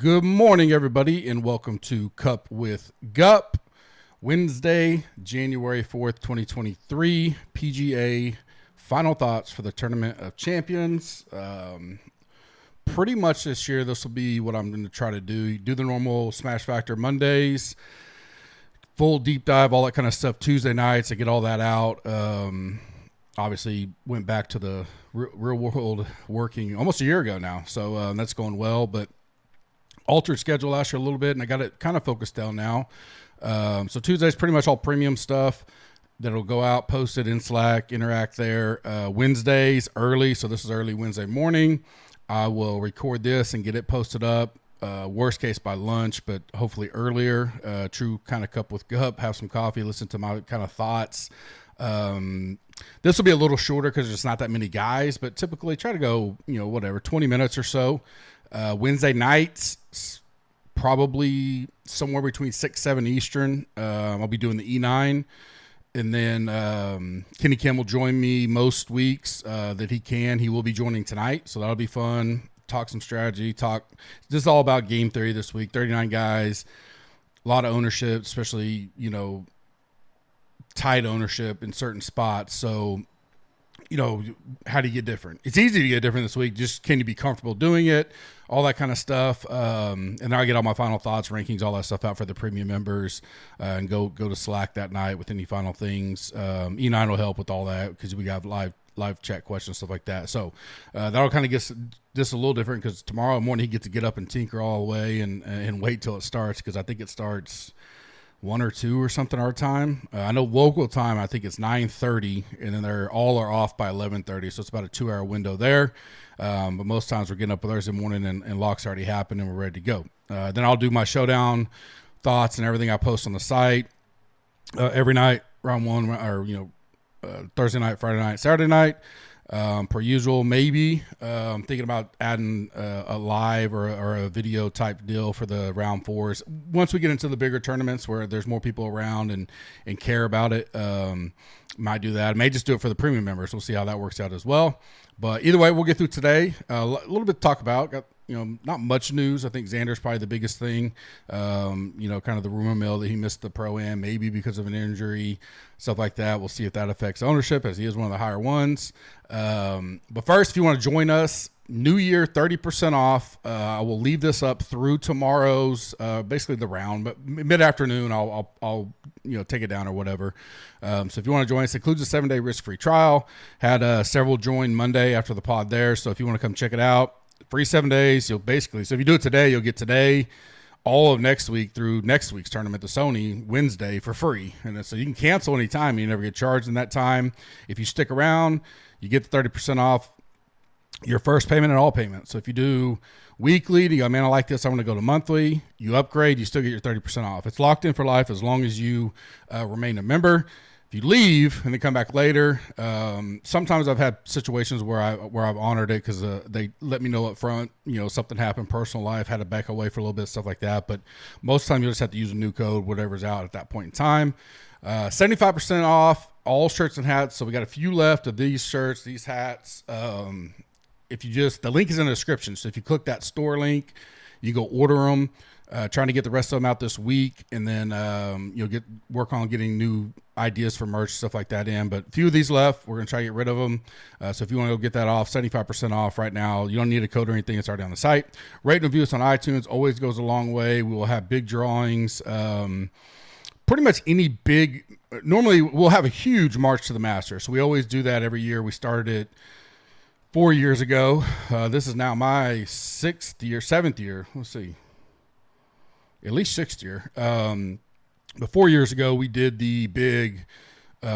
Good morning, everybody, and welcome to Cup with Gup. Wednesday, January 4th, 2023, PGA final thoughts for the Tournament of Champions. Pretty much this year, this will be what I'm going to try to do. Do the normal Smash Factor Mondays, full deep dive, all that kind of stuff Tuesday nights to get all that out. Obviously, went back to the real world working almost a year ago now, so that's going well, but altered schedule last year a little bit, and I got it kind of focused down now. So Tuesday's pretty much all premium stuff that'll go out, posted in Slack, interact there. Wednesdays early, so this is early Wednesday morning. I will record this and get it posted up. Worst case by lunch, but hopefully earlier. True kind of cup with Gup, have some coffee, listen to my kind of thoughts. This will be a little shorter because there's not that many guys, but typically try to go, 20 minutes or so. Wednesday nights, probably somewhere between 6, 7 Eastern. I'll be doing the E9. And then Kenny Kim will join me most weeks that he can. He will be joining tonight, so that'll be fun. Talk some strategy. This is all about game theory this week. 39 guys, a lot of ownership, especially, tight ownership in certain spots. So, how do you get different? It's easy to get different this week. Just can you be comfortable doing it? All that kind of stuff. And then I get all my final thoughts, rankings, all that stuff out for the premium members and go to Slack that night with any final things. E9 will help with all that because we got live chat questions, stuff like that. So that'll kind of get this a little different because tomorrow morning he gets to get up and tinker all the way and wait till it starts because I think it starts 1 or 2 or something our time. I know local time, I think it's 9:30, and then they're all off by 11:30, so it's about a 2-hour window there. But most times we're getting up Thursday morning and locks already happened and we're ready to go. Then I'll do my showdown thoughts and everything I post on the site every night, round one, or Thursday night, Friday night, Saturday night. Per usual, maybe thinking about adding a live or a video type deal for the round fours. Once we get into the bigger tournaments where there's more people around and care about it, might do that. I may just do it for the premium members. We'll see how that works out as well. But either way, we'll get through today. A little bit to talk about. Got not much news. I think Xander's probably the biggest thing. Kind of the rumor mill that he missed the Pro-Am, maybe because of an injury, stuff like that. We'll see if that affects ownership as he is one of the higher ones. But first, if you want to join us, New Year, 30% off. I will leave this up through tomorrow's, basically the round, but mid-afternoon, I'll take it down or whatever. So if you want to join us, it includes a 7-day risk-free trial. Had several join Monday after the pod there. So if you want to come check it out, free 7 days, so if you do it today, you'll get today, all of next week through next week's tournament, the Sony Wednesday for free. And so you can cancel anytime. You never get charged in that time. If you stick around, you get the 30% off your first payment and all payments. So if you do weekly, you go, man, I like this, I want to go to monthly, you upgrade, you still get your 30% off. It's locked in for life as long as you remain a member. If you leave and then come back later, sometimes I've had situations where I've honored it because they let me know up front, something happened, personal life, had to back away for a little bit, stuff like that. But most of the time you'll just have to use a new code, whatever's out at that point in time. 75% off all shirts and hats. So we got a few left of these shirts, these hats. The link is in the description. So if you click that store link, you go order them, trying to get the rest of them out this week. And then you'll work on getting new ideas for merch, stuff like that in. But a few of these left. We're going to try to get rid of them. So if you want to go get that off, 75% off right now. You don't need a code or anything. It's already on the site. Rate and review us on iTunes. Always goes a long way. We will have big drawings. Pretty much any big, normally we'll have a huge March to the Masters. So we always do that every year. We started it 4 years ago. This is now my 7th year. Let's see. At least 6th year. But 4 years ago, we did the big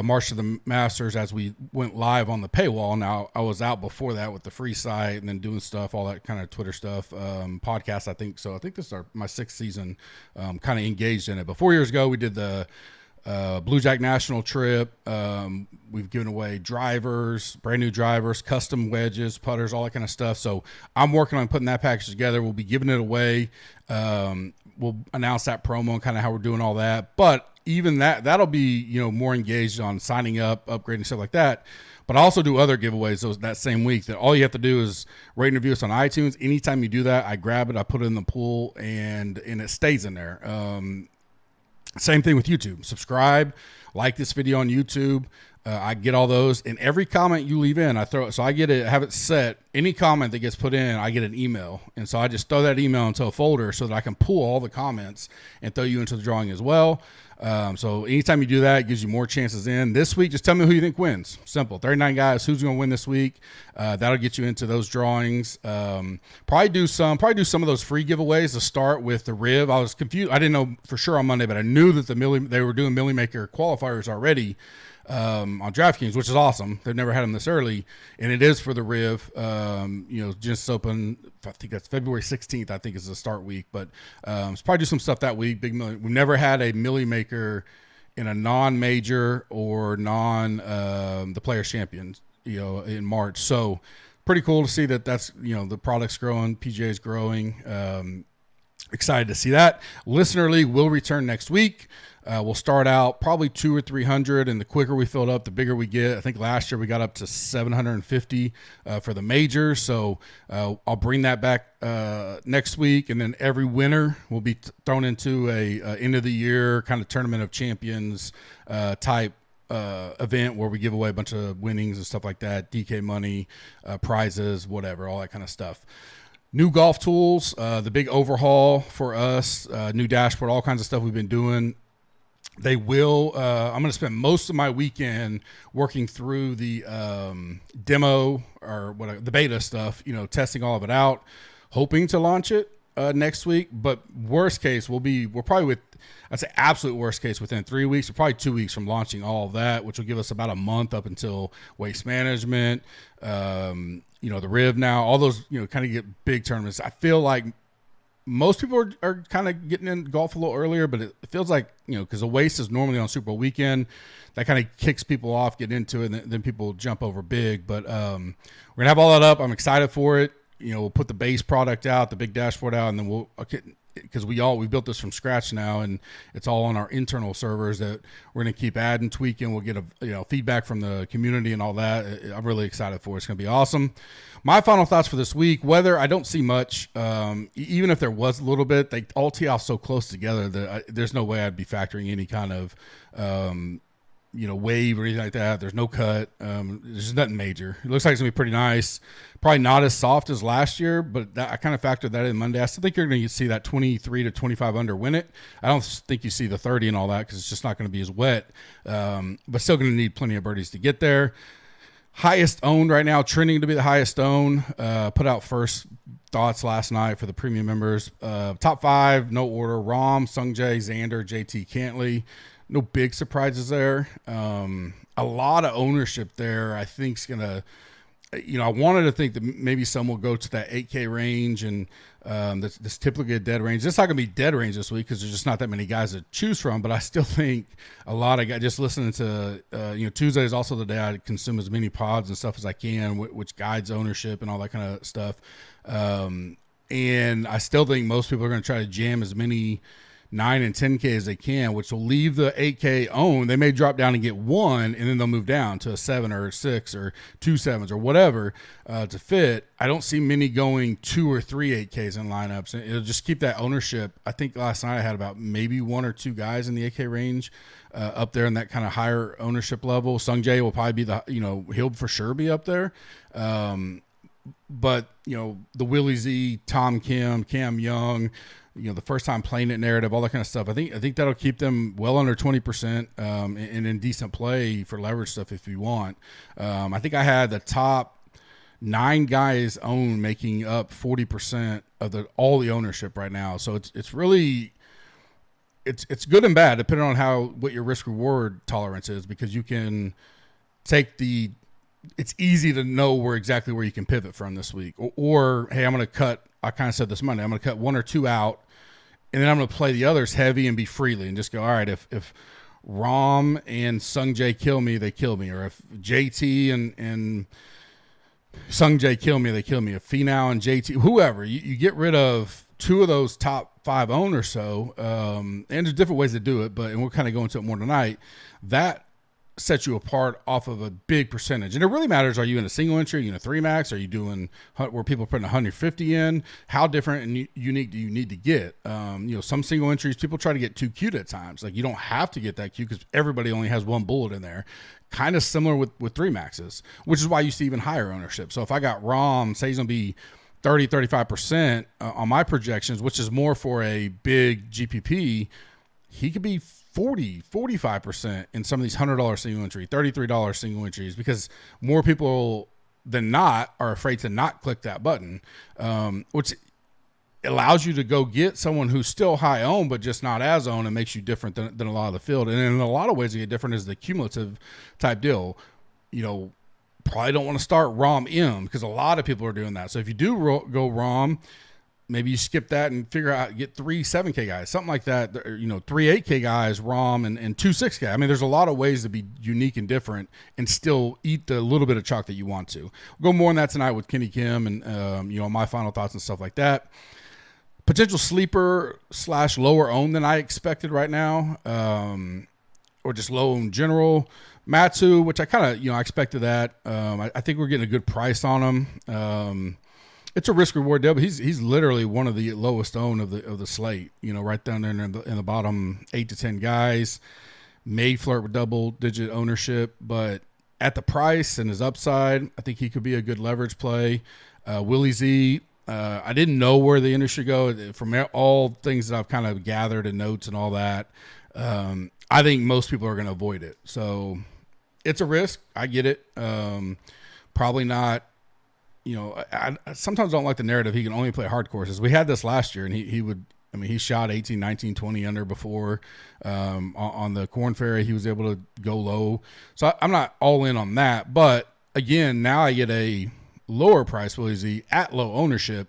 March to the Masters as we went live on the paywall. Now, I was out before that with the free site and then doing stuff, all that kind of Twitter stuff, podcast, I think. So I think this is my 6th season kind of engaged in it. But 4 years ago, we did the Blue Jack National trip. We've given away drivers, brand new drivers, custom wedges, putters, all that kind of stuff. So I'm working on putting that package together. We'll be giving it away. We'll announce that promo and kind of how we're doing all that. But even that'll be, more engaged on signing up, upgrading, stuff like that. But I also do other giveaways that same week that all you have to do is rate and review us on iTunes. Anytime you do that, I grab it, I put it in the pool, and it stays in there. Same thing with YouTube. Subscribe, like this video on YouTube. I get all those, and every comment you leave in, I throw it. So I get it, have it set. Any comment that gets put in, I get an email, and so I just throw that email into a folder so that I can pull all the comments and throw you into the drawing as well. So anytime you do that, it gives you more chances in. This week, just tell me who you think wins. Simple. 39 guys. Who's going to win this week? That'll get you into those drawings. Probably do some of those free giveaways to start with the Riv. I was confused. I didn't know for sure on Monday, but I knew that they were doing Millie Maker qualifiers already. On DraftKings, which is awesome. They've never had them this early, and it is for the Riv. Just open. I think that's February 16th. I think is the start week, but let's probably do some stuff that week. Big Millie. We've never had a Millie Maker in a non-major or the Players Champions, in March. So pretty cool to see that. That's the product's growing, PGA is growing. Excited to see that. Listener League will return next week. We'll start out probably 200 or 300, and the quicker we fill it up, the bigger we get. I think last year we got up to 750 for the major, so I'll bring that back next week, and then every winner will be thrown into a end of the year kind of tournament of champions type event where we give away a bunch of winnings and stuff like that, DK money, prizes, whatever, all that kind of stuff. New golf tools, the big overhaul for us, new dashboard, all kinds of stuff we've been doing. They will. I'm going to spend most of my weekend working through the demo or the beta stuff. Testing all of it out, hoping to launch it next week. But worst case, we're probably I'd say absolute worst case within 3 weeks, or probably 2 weeks from launching all of that, which will give us about a month up until waste management. The Riv now, all those kind of get big tournaments. I feel like most people are kind of getting in golf a little earlier, but it feels like, because the Waste is normally on Super Bowl weekend, that kind of kicks people off, get into it, and then people jump over big. But we're going to have all that up. I'm excited for it. We'll put the base product out, the big dashboard out, and then because we built this from scratch now, and it's all on our internal servers that we're going to keep adding, tweaking. We'll get feedback from the community and all that. I'm really excited for it. It's going to be awesome. My final thoughts for this week: weather, I don't see much. Even if there was a little bit, they all tee off so close together that there's no way I'd be factoring any kind of wave or anything like that. There's no cut. There's nothing major. It looks like it's gonna be pretty nice. Probably not as soft as last year, but I kind of factored that in Monday. I still think you're going to see that 23 to 25 under win it. I don't think you see the 30 and all that because it's just not going to be as wet. But still going to need plenty of birdies to get there. Highest owned right now, trending to be the highest owned. Put out first thoughts last night for the premium members. Top 5, no order: Rom, Sungjae, Xander, JT, Cantley. No big surprises there. A lot of ownership there. I think is going to, I wanted to think that maybe some will go to that 8K range, and that's typically a dead range. It's not going to be dead range this week because there's just not that many guys to choose from, but I still think a lot of guys, just listening to, Tuesday is also the day I consume as many pods and stuff as I can, which guides ownership and all that kind of stuff. And I still think most people are going to try to jam as many 9 and 10K as they can, which will leave the 8K owned. They may drop down and get one, and then they'll move down to a 7 or a 6 or 2 7s or whatever to fit. I don't see many going 2 or 3 8Ks in lineups. And it'll just keep that ownership. I think last night I had about maybe 1 or 2 guys in the 8K range up there in that kind of higher ownership level. Sungjae will probably be he'll for sure be up there. But, the Willie Z, Tom Kim, Cam Young, the first time playing it narrative, all that kind of stuff. I think that'll keep them well under 20% and in decent play for leverage stuff if you want. I think I had the top 9 guys owned making up 40% of all the ownership right now. So it's really it's good and bad depending on what your risk reward tolerance is, because you can take it's easy to know exactly where you can pivot from this week. Or hey, I'm going to cut, I kind of said this Monday, I'm going to cut 1 or 2 out, and then I'm going to play the others heavy and be freely and just go, all right, if Rom and Sungjae kill me, they kill me. Or if JT and Sungjae kill me, they kill me. If Finau and JT, whoever, you get rid of 2 of those top 5 owned or so, and there's different ways to do it, and we'll kind of go into it more tonight. That set you apart off of a big percentage. And it really matters. Are you in a single entry? Are you in a 3-max? Are you doing where people are putting 150 in? How different and unique do you need to get? Some single entries, people try to get too cute at times. Like, you don't have to get that cute because everybody only has one bullet in there. Kind of similar with 3-maxes, which is why you see even higher ownership. So if I got Rom, say he's going to be 30, 35% on my projections, which is more for a big GPP, he could be 40, 45% in some of these $100 single entry, $33 single entries, because more people than not are afraid to not click that button, which allows you to go get someone who's still high owned, but just not as owned, and makes you different than a lot of the field. And in a lot of ways, to get different is the cumulative type deal. Probably don't want to start ROM M because a lot of people are doing that. So if you do go ROM, maybe you skip that and figure out, get 3 7K guys, something like that. 3 8K guys, ROM, and 2 6K. I mean, there's a lot of ways to be unique and different and still eat the little bit of chalk that you want to. We'll go more on that tonight with Kenny Kim and, my final thoughts and stuff like that. Potential sleeper / lower owned than I expected right now, or just low in general. Matsu, which I kind of, I expected that. I think we're getting a good price on him. It's a risk reward deal, but he's literally one of the lowest owned of the slate. Right down there in the bottom 8 to 10 guys. May flirt with double digit ownership, but at the price and his upside, I think he could be a good leverage play. Willie Z. I didn't know where the industry go from all things that I've kind of gathered and notes and all that. I think most people are going to avoid it. So it's a risk. I get it. Probably not. I sometimes don't like the narrative. He can only play hard courses. We had this last year, and he shot 18, 19, 20 under before on the Corn Ferry. He was able to go low. So I'm not all in on that. But again, now I get a lower price Willie Z at low ownership.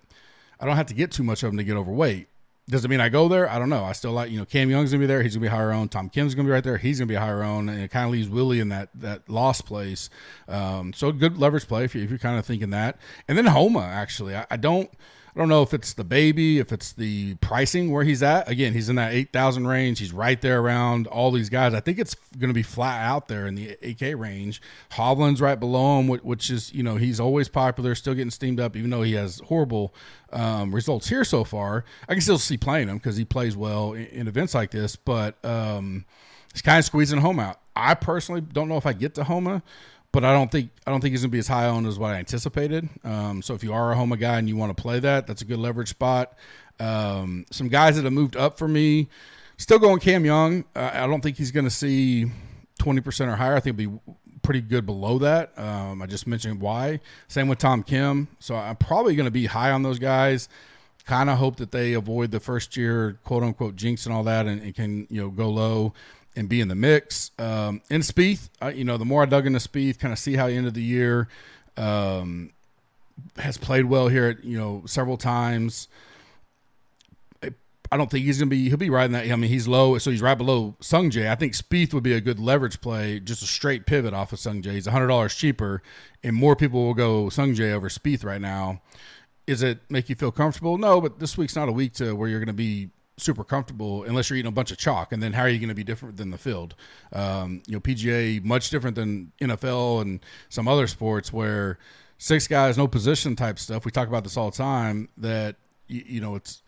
I don't have to get too much of him to get overweight. Does it mean I go there? I don't know. I still like, Cam Young's going to be there. He's going to be higher owned. Tom Kim's going to be right there. He's going to be higher owned. And it kind of leaves Willie in that lost place. So a good leverage play if you're kind of thinking that. And then Homa, actually. I don't know if it's the baby, if it's the pricing where he's at. Again, he's in that 8,000 range. He's right there around all these guys. I think it's going to be flat out there in the 8K range. Hovland's right below him, which is, he's always popular, still getting steamed up, even though he has horrible results here so far. I can still see playing him because he plays well in events like this, but he's kind of squeezing Homa out. I personally don't know if I get to Homa, but I don't think he's going to be as high owned as what I anticipated. So if you are a Homa guy and you want to play that's a good leverage spot. Some guys that have moved up for me, still going Cam Young. I don't think he's going to see 20% or higher. I think it'll be pretty good below that. I just mentioned why. Same with Tom Kim. So I'm probably going to be high on those guys. Kind of hope that they avoid the first year quote unquote jinx and all that and can, go low and be in the mix. In Spieth, the more I dug into Spieth, kind of see how he ended the year, has played well here at, several times. I don't think he'll be right in that. I mean, he's low, so he's right below Sung Jae. I think Spieth would be a good leverage play, just a straight pivot off of Sung Jae. He's $100 cheaper, and more people will go Sung Jae over Spieth right now. Is it make you feel comfortable? No, but this week's not a week where you're going to be super comfortable unless you're eating a bunch of chalk. And then how are you going to be different than the field? PGA, much different than NFL and some other sports where 6 guys, no position type stuff. We talk about this all the time that, it's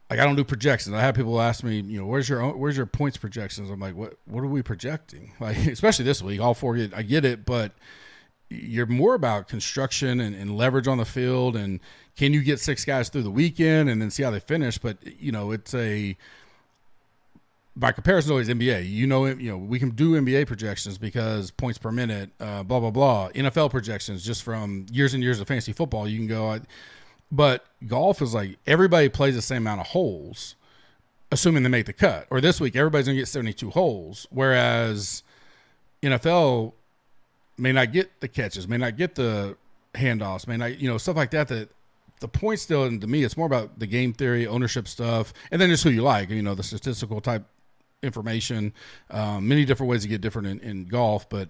like, I don't do projections. I have people ask me, where's your points projections? I'm like, what are we projecting? Like, especially this week, all 4, I get it, but you're more about construction and leverage on the field, and can you get 6 guys through the weekend and then see how they finish? But it's by comparison, always NBA. We can do NBA projections because points per minute, blah blah blah. NFL projections just from years and years of fantasy football. You can go, but golf is like everybody plays the same amount of holes, assuming they make the cut. Or this week, everybody's gonna get 72 holes, whereas NFL may not get the catches, may not get the handoffs, may not, stuff like that. That the point still, and to me, it's more about the game theory, ownership stuff, and then just who you like, the statistical type information. Many different ways to get different in golf, but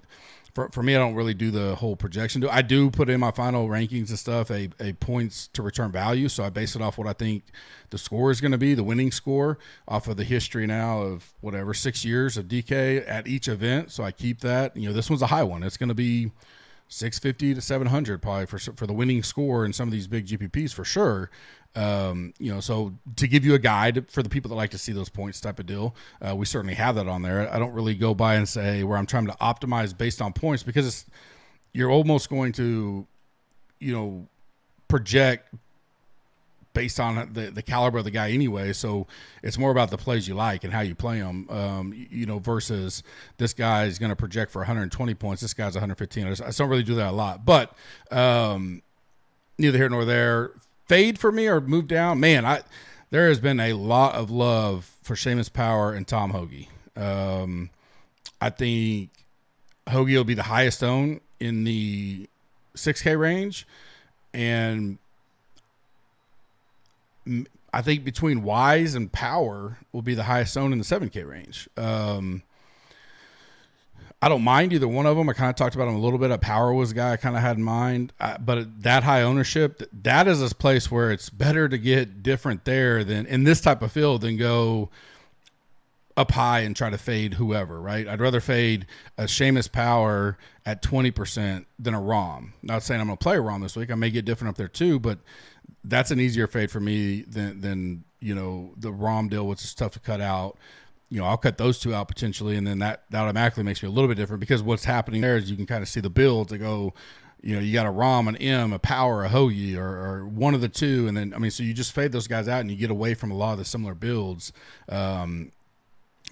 For me, I don't really do the whole projection. I do put in my final rankings and stuff a points to return value. So I base it off what I think the score is going to be, the winning score, off of the history now of whatever 6 years of DK at each event. So I keep that. This one's a high one. It's going to be 650 to 700 probably for the winning score in some of these big GPPs for sure. So to give you a guide for the people that like to see those points type of deal, we certainly have that on there. I don't really go by and say where I'm trying to optimize based on points, because you're almost going to, project based on the caliber of the guy anyway. So it's more about the plays you like and how you play them, versus this guy is going to project for 120 points. This guy's 115. I just don't really do that a lot, but neither here nor there. Fade for me or move down, man. There has been a lot of love for Seamus Power and Tom Hoagie. I think Hoagie will be the highest owned in the 6K range, and I think between Wise and Power will be the highest owned in the 7K range. I don't mind either one of them. I kind of talked about him a little bit. Power was a guy I kind of had in mind. But that high ownership, that is a place where it's better to get different there than in this type of field than go up high and try to fade whoever, right? I'd rather fade a Seamus Power at 20% than a ROM. Not saying I'm going to play a ROM this week. I may get different up there too, but that's an easier fade for me than the ROM deal, which is tough to cut out. I'll cut those two out potentially, and then that automatically makes me a little bit different, because what's happening there is you can kind of see the builds. They go, you got a ROM, an M, a Power, a Hoagie, or one of the two, and then so you just fade those guys out and you get away from a lot of the similar builds.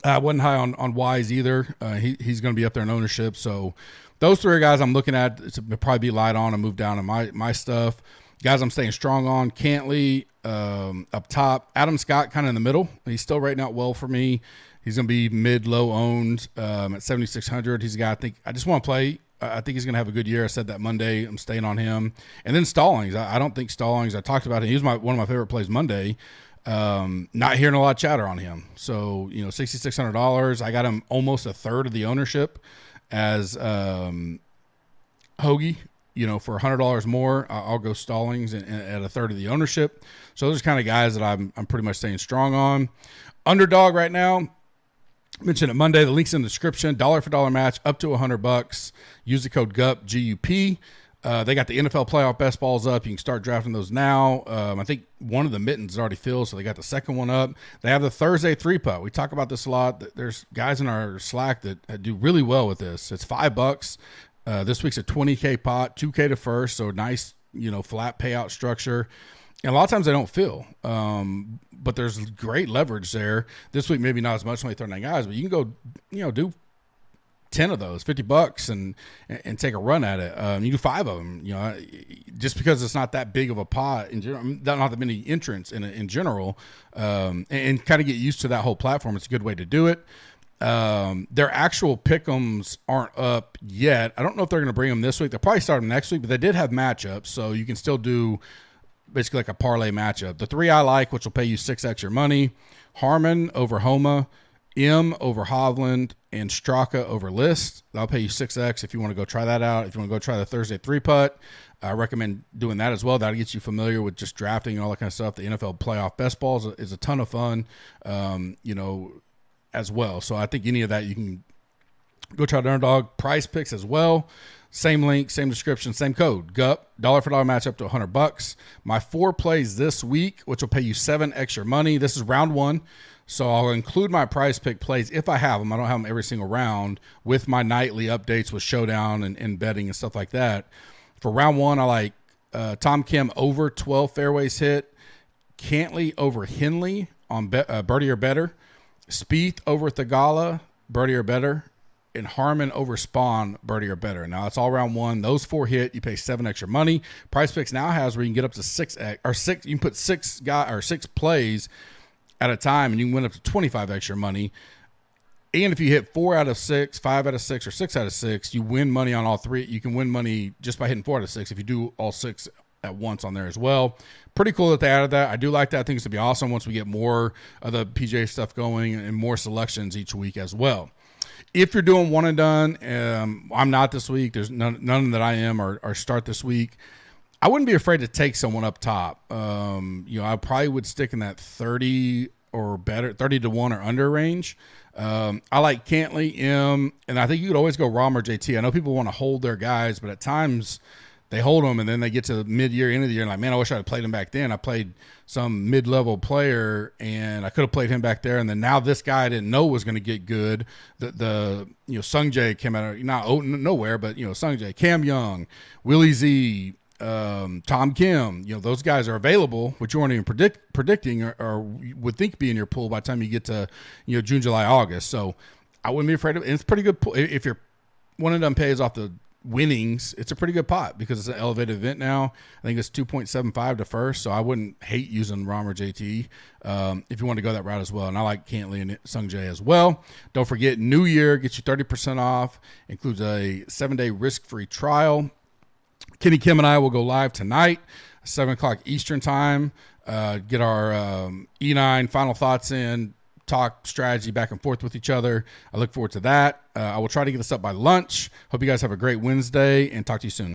I wasn't high on Wise either. He's going to be up there in ownership, so those three guys I'm looking at to probably be light on and move down in my stuff. Guys I'm staying strong on: Cantley up top, Adam Scott kind of in the middle. He's still rating out well for me. He's going to be mid-low owned at 7,600. He's a guy I just want to play. I think he's going to have a good year. I said that Monday. I'm staying on him. And then Stallings. I don't think Stallings, I talked about him. He was one of my favorite plays Monday. Not hearing a lot of chatter on him. So, $6,600. I got him almost a third of the ownership as Hoagie. For $100 more, I'll go Stallings at a third of the ownership. So those are kind of guys that I'm pretty much staying strong on. Underdog right now. Mentioned it Monday. The link's in the description. Dollar for dollar match up to $100. Use the code GUP GUP. They got the NFL playoff best balls up. You can start drafting those now. I think one of the mittens is already filled, so they got the second one up. They have the Thursday 3-putt. We talk about this a lot. There's guys in our Slack that do really well with this. It's $5. This week's a 20K pot, 2K to first, so nice, flat payout structure. And a lot of times they don't fill, but there's great leverage there. This week maybe not as much, only 39 guys, but you can go, do 10 of those, $50, and take a run at it. You do 5 of them, just because it's not that big of a pot in general, not that many entrants in general, and kind of get used to that whole platform. It's a good way to do it. Their actual pick'ems aren't up yet. I don't know if they're going to bring them this week. They'll probably start them next week, but they did have matchups, so you can still do basically like a parlay matchup. The 3 I like, which will pay you 6x your money: Harmon over Homa, M over Hovland, and Straka over List. That'll pay you 6x if you want to go try that out. If you want to go try the Thursday 3-putt, I recommend doing that as well. That'll get you familiar with just drafting and all that kind of stuff. The NFL playoff best balls is a ton of fun, as well. So I think any of that you can go try the Underdog. Price Picks as well. Same link, same description, same code. GUP, dollar for dollar match up to $100. My 4 plays this week, which will pay you 7 extra money. This is round 1. So I'll include my Price Pick plays if I have them. I don't have them every single round, with my nightly updates with Showdown and betting and stuff like that. For round 1, I like Tom Kim over 12 fairways hit, Cantley over Henley on birdie or better, Spieth over Thagala, birdie or better, and Harmon over Spawn, birdie or better. Now it's all round 1. Those 4 hit, you pay 7 extra money. Price Picks now has where you can get up to 6. You can put 6 plays at a time, and you can win up to 25 extra money. And if you hit 4 out of 6, 5 out of 6, or 6 out of 6, you win money on all 3. You can win money just by hitting 4 out of 6 if you do all 6 at once on there as well. Pretty cool that they added that. I do like that. I think it's going to be awesome once we get more of the PGA stuff going and more selections each week as well. if you're doing one and done, I'm not this week. There's none that I am or start this week. I wouldn't be afraid to take someone up top. I probably would stick in that 30 or better, 30 to 1 or under range. I like Cantley, and I think you could always go Rom or JT. I know people want to hold their guys, but at times they hold them, and then they get to mid-year, end of the year, and like, man, I wish I had played him back then. I played some mid-level player, and I could have played him back there, and then now this guy I didn't know was going to get good. The Sung Jae came out of nowhere, but Sung Jae, Cam Young, Willie Z, Tom Kim, those guys are available, which you weren't even predicting or would think be in your pool by the time you get to June, July, August. So I wouldn't be afraid of it. And it's pretty good pool. If your one and done pays off the winnings, it's a pretty good pot because it's an elevated event now. I think it's 2.75 to first, so I wouldn't hate using Rom or JT if you want to go that route as well. And I like Cantley and Sung Jae as well. Don't forget, New Year gets you 30% off, includes a 7-day risk-free trial. Kenny Kim and I will go live tonight, 7 o'clock Eastern time, get our E9 final thoughts in, talk strategy back and forth with each other. I look forward to that. I will try to get this up by lunch. Hope you guys have a great Wednesday, and talk to you soon.